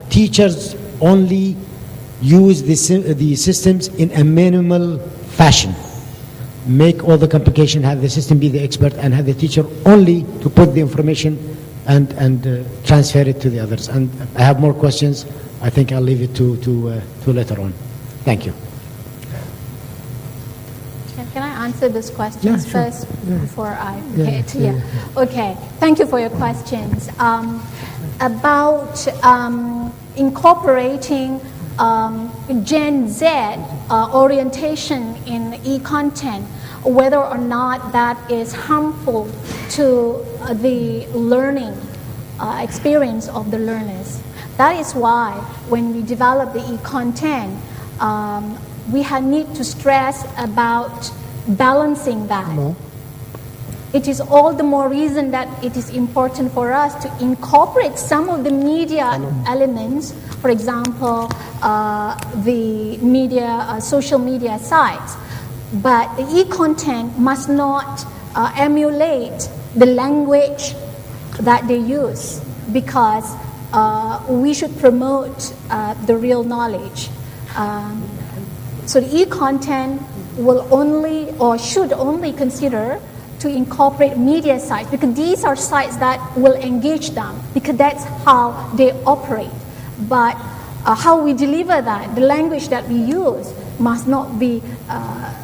teachers only use the systems in a minimal fashion. Make all the complication, have the system be the expert, and have the teacher only to put the information and transfer it to the others. And I have more questions. I think I'll leave it to later on. Thank you. Can I answer these questions first before I get? Yeah. Okay. Thank you for your questions. About incorporating Gen Z orientation in e-content, whether or not that is harmful to the learning experience of the learners. That is why when we develop the e-content, we need to stress about balancing that. No. It is all the more reason that it is important for us to incorporate some of the media elements, for example, the media, social media sites. But the e-content must not emulate the language that they use, because we should promote the real knowledge. So the e-content will only or should only consider to incorporate media sites, because these are sites that will engage them, because that's how they operate. But how we deliver that, the language that we use must not be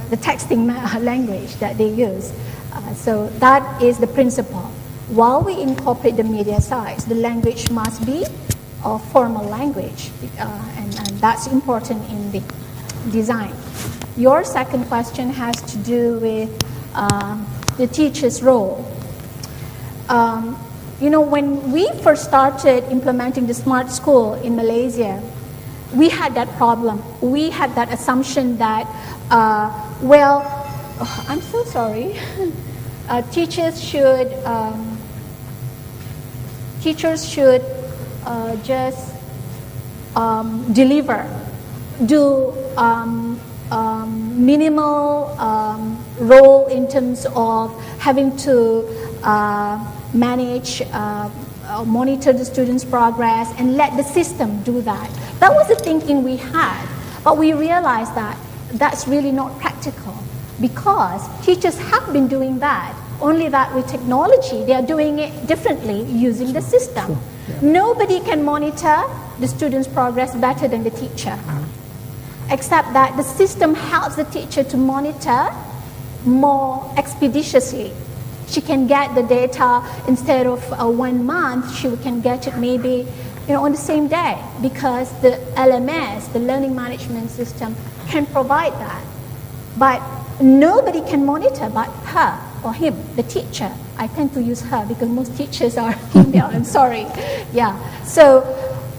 the texting language that they use. So that is the principle. While we incorporate the media sites, the language must be a formal language, and that's important in the design. Your second question has to do with the teacher's role. When we first started implementing the smart school in Malaysia, we had that problem. We had that assumption that, I'm so sorry. Teachers should just deliver, do minimal role in terms of having to manage, monitor the students' progress, and let the system do that. That was the thinking we had, but we realized that that's really not practical, because teachers have been doing that, only that with technology they are doing it differently using the system. Sure. Yeah. Nobody can monitor the students' progress better than the teacher, except that the system helps the teacher to monitor more expeditiously. She can get the data instead of 1 month, she can get it maybe on the same day, because the LMS, the learning management system, can provide that. But nobody can monitor but her or him, the teacher. I tend to use her because most teachers are female, I'm sorry. Yeah. So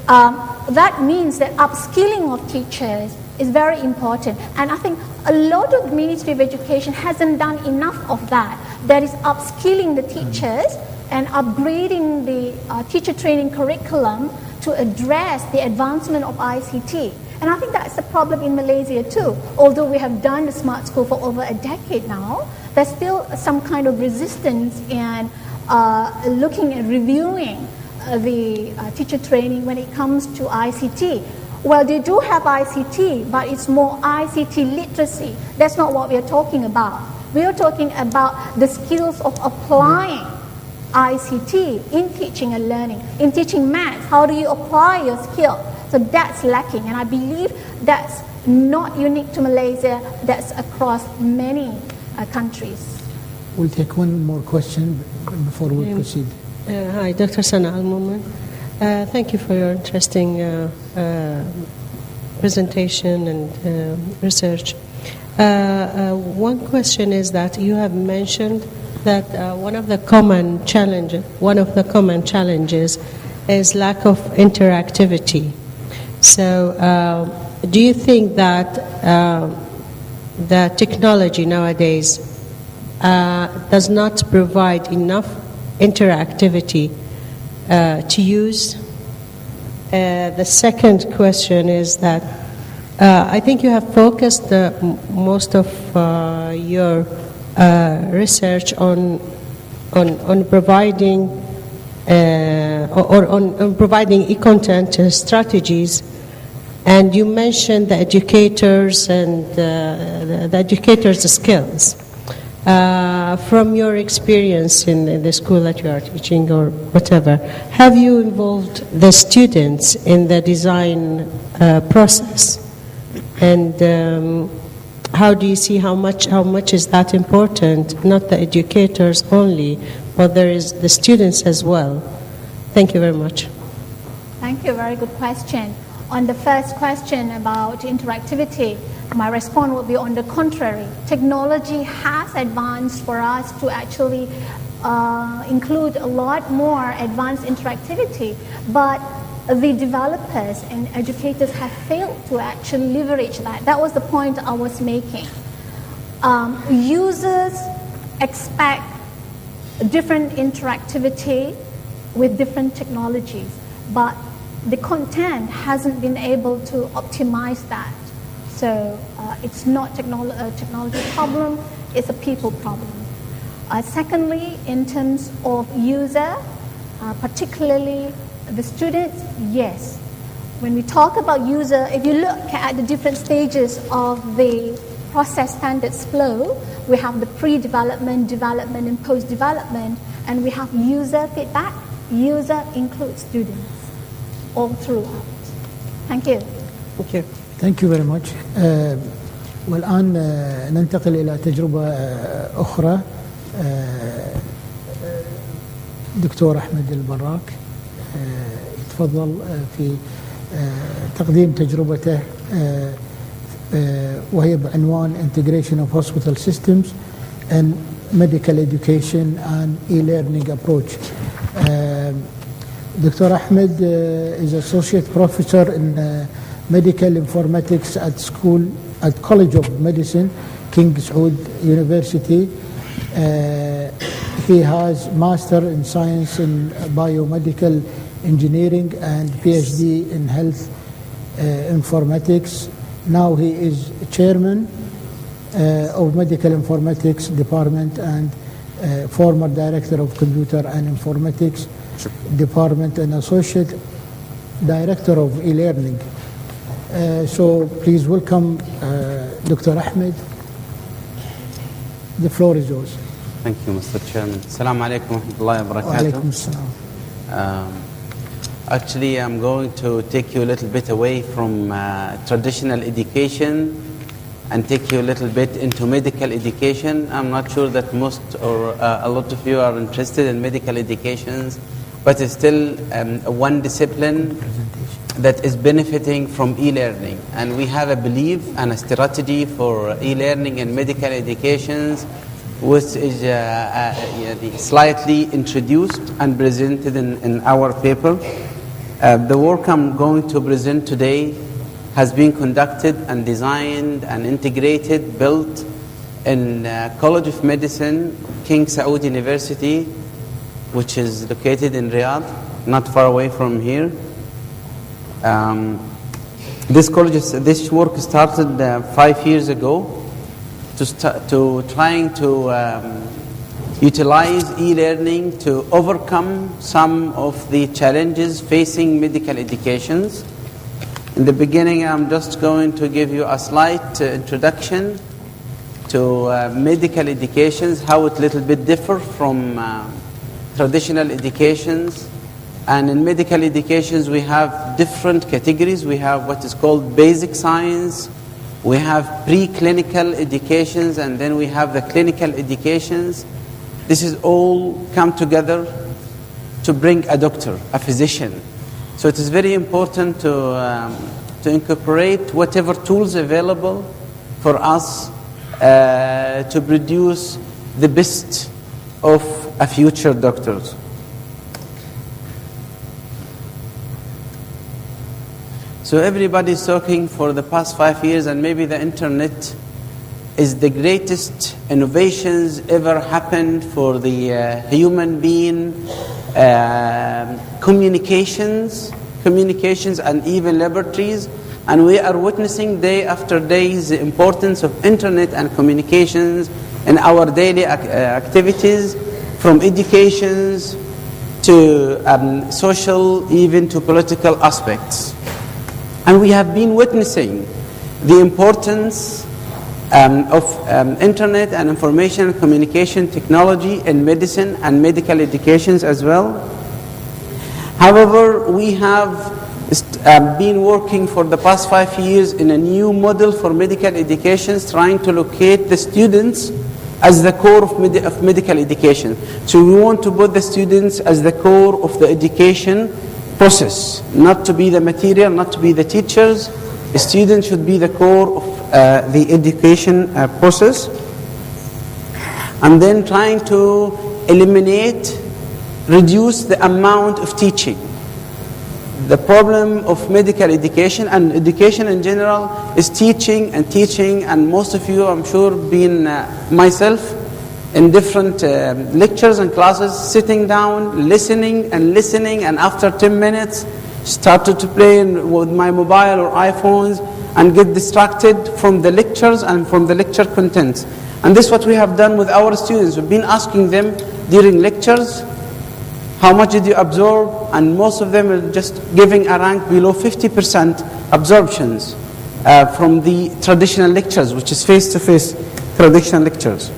that means that upskilling of teachers is very important. And I think a lot of the Ministry of Education hasn't done enough of that. That is upskilling the teachers and upgrading the teacher training curriculum to address the advancement of ICT. And I think that's the problem in Malaysia too. Although we have done the smart school for over a decade now, there's still some kind of resistance in looking at reviewing the teacher training when it comes to ICT. Well, they do have ICT, but it's more ICT literacy. That's not what we are talking about. We are talking about the skills of applying ICT in teaching and learning. In teaching maths, how do you apply your skill? So that's lacking, and I believe that's not unique to Malaysia, that's across many countries. We'll take one more question before we proceed. Hi, Dr. Sana Al-Mumin. Thank you for your interesting presentation and research. One question is that you have mentioned that one of the common challenges is lack of interactivity. So, do you think that the technology nowadays does not provide enough interactivity to use? The second question is that I think you have focused most of your research on providing or on providing e-content strategies. And you mentioned the educators and the educators' skills. From your experience in the school that you are teaching or whatever, have you involved the students in the design process? And how do you see how much is that important? Not the educators only, but there is the students as well. Thank you very much. Thank you. Very good question. On the first question about interactivity, my response would be on the contrary. Technology has advanced for us to actually include a lot more advanced interactivity, but the developers and educators have failed to actually leverage that. That was the point I was making. Users expect different interactivity with different technologies, but the content hasn't been able to optimize that. So it's not technology problem, it's a people problem. Secondly, in terms of user, particularly the students, yes. When we talk about user, if you look at the different stages of the process standards flow, we have the pre-development, development, and post-development, and we have user feedback. User includes students all throughout. Thank you. Thank you. Thank you very much. والآن ننتقل إلى تجربة أخرى. دكتور أحمد البراك يتفضل في تقديم تجربته وهي بعنوان Integration of Hospital Systems and Medical Education and E-Learning Approach. Dr. Ahmed is Associate Professor in Medical Informatics at College of Medicine, King Saud University. He has Master in Science in Biomedical Engineering and PhD in Health Informatics. Now he is Chairman of Medical Informatics Department and former Director of Computer and Informatics Department and Associate Director of E-Learning. So please welcome Dr. Ahmed. The floor is yours. Thank you, Mr. Chairman. Assalamu alaikum wa rahmatullahi wa Wa alaikum barakatuh. assalam. Actually, I'm going to take you a little bit away from traditional education and take you a little bit into medical education. I'm not sure that most or a lot of you are interested in medical educations, but it's still one discipline that is benefiting from e-learning. And we have a belief and a strategy for e-learning in medical educations, which is slightly introduced and presented in our paper. The work I'm going to present today has been conducted and designed and integrated, built in College of Medicine, King Saud University, which is located in Riyadh, not far away from here. This work started 5 years ago to trying to utilize e-learning to overcome some of the challenges facing medical educations. In the beginning, I'm just going to give you a slight introduction to medical educations, how it little bit differ from traditional educations. And in medical educations, we have different categories. We have what is called basic science, we have preclinical educations, and then we have the clinical educations. This is all come together to bring a doctor, a physician. So it is very important to incorporate whatever tools available for us to produce the best of a future doctors. So everybody is talking for the past 5 years, and maybe the internet is the greatest innovations ever happened for the human being, communications and even laboratories. And we are witnessing day after day the importance of internet and communications in our daily activities, from educations to social, even to political aspects. And we have been witnessing the importance of internet and information and communication technology in medicine and medical educations as well. However, we have been working for the past 5 years in a new model for medical education, trying to locate the students as the core of medical education. So we want to put the students as the core of the education process, not to be the material, not to be the teachers. The students should be the core of the education process. And then trying to eliminate, reduce the amount of teaching. The problem of medical education and education in general is teaching, and most of you, I'm sure, been myself in different lectures and classes, sitting down, listening, and after 10 minutes, started to play with my mobile or iPhones and get distracted from the lectures and from the lecture contents. And this is what we have done with our students. We've been asking them during lectures, how much did you absorb? And most of them are just giving a rank below 50% absorptions from the traditional lectures, which is face-to-face traditional lectures.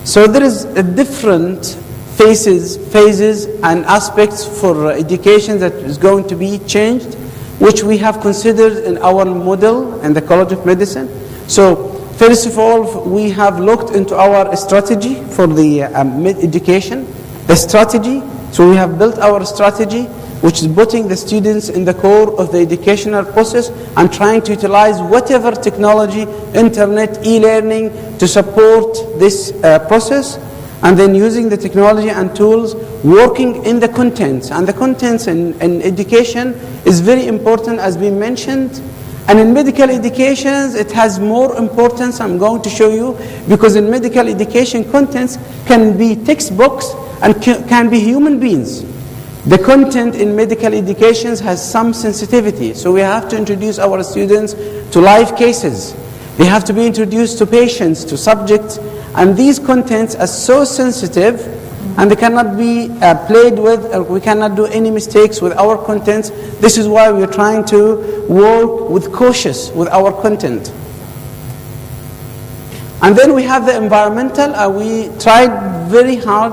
So there is a different phases and aspects for education that is going to be changed, which we have considered in our model in the College of Medicine. So first of all, we have looked into our strategy for the education. The strategy, so we have built our strategy, which is putting the students in the core of the educational process and trying to utilize whatever technology, internet, e-learning to support this process, and then using the technology and tools, working in the contents. And the contents in education is very important, as we mentioned. And in medical education, it has more importance, I'm going to show you, because in medical education, contents can be textbooks and can be human beings. The content in medical education has some sensitivity, so we have to introduce our students to live cases. They have to be introduced to patients, to subjects, and these contents are so sensitive and they cannot be played with, or we cannot do any mistakes with our contents. This is why we are trying to work with cautious with our content. And then we have the environmental. We tried very hard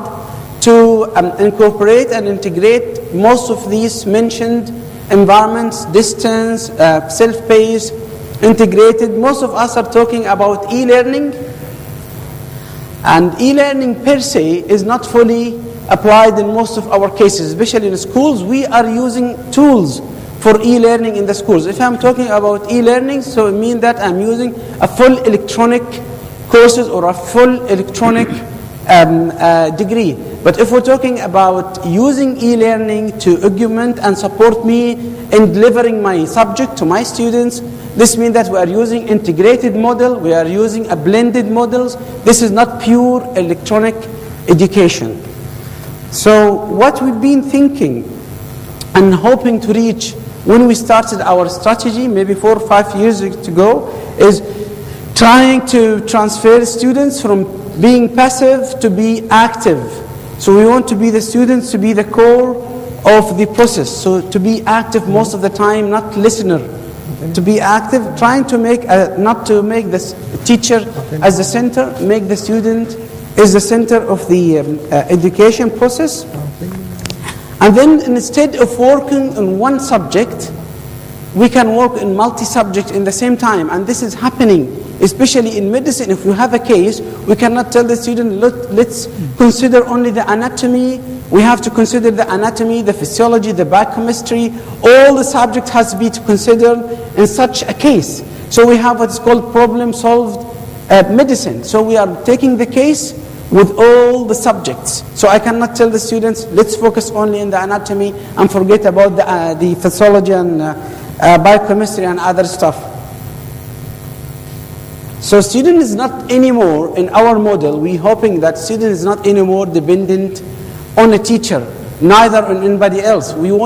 to incorporate and integrate most of these mentioned environments, distance, self-paced, integrated. Most of us are talking about e-learning, and e-learning per se is not fully applied in most of our cases, especially in schools. We are using tools for e-learning in the schools. If I'm talking about e-learning, so it means that I'm using a full electronic courses or a full electronic degree. But if we're talking about using e-learning to augment and support me in delivering my subject to my students, this means that we are using integrated model, we are using a blended models. This is not pure electronic education. So what we've been thinking and hoping to reach when we started our strategy, maybe 4 or 5 years ago, is trying to transfer students from being passive to be active. So we want to be the students to be the core of the process. So to be active most of the time, not listener. To be active, trying to make, not to make the teacher as the center, make the student as the center of the education process. And then instead of working on one subject, we can work in multi-subject in the same time. And this is happening, especially in medicine. If we have a case, we cannot tell the student, let's consider only the anatomy. We have to consider the anatomy, the physiology, the biochemistry. All the subject has to be considered in such a case. So we have what's called problem-solved medicine. So we are taking the case with all the subjects. So I cannot tell the students, let's focus only in the anatomy and forget about the physiology and biochemistry and other stuff. So student is not anymore, in our model, we're hoping that student is not anymore dependent on a teacher, neither on anybody else. We want